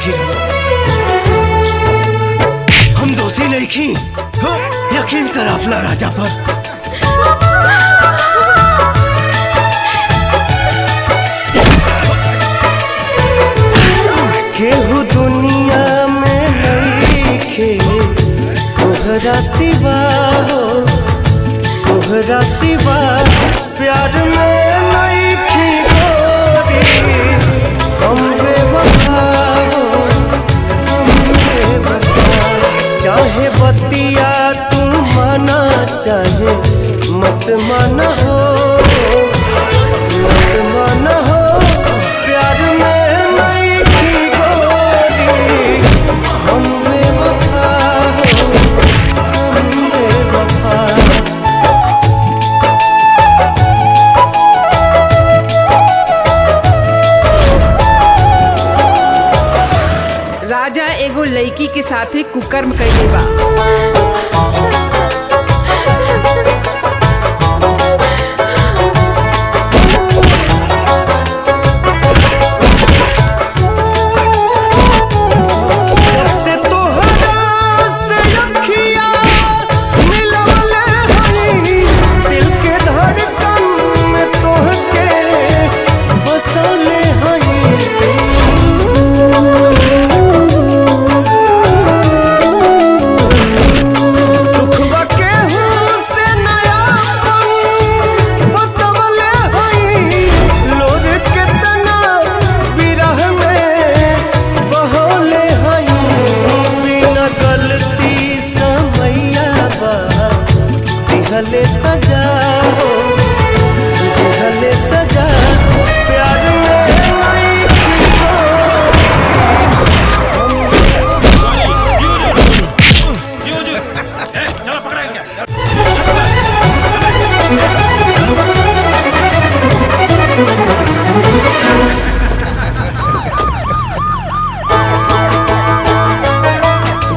आखिर हम दोषी नहीं की। यकीन कर अपना राजा पर। केहू दुनिया में नहीं खे तोहरा सिवा हो, तोहरा सिवा प्यार में नहीं खी गोरी। हम बेवफा हो, हम बेवफा। चाहे बतिया तू माना, चाहे मत माना हो, मत माना हो। प्यार में नहीं खी गोरी। हम बेवफा हो, हम बेवफा। राजा एगो लड़की के साथे कुकर्म कइले बा। दिहले सजा हो, दिहले सजा। प्यार में नहीं खी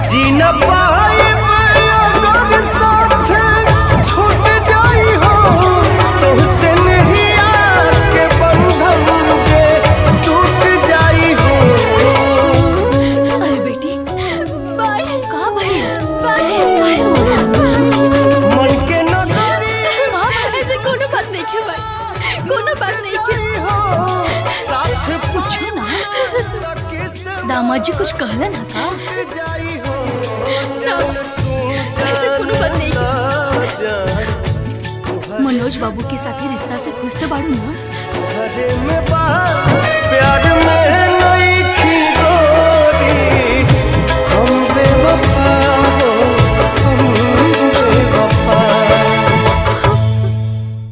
जी न पाए दामाजी कुछ कहला ना का? ऐसे कोनो बात नहीं की। मनोज बाबू के साथ रिश्ता से खुश तो बाड़ू ना? प्यार में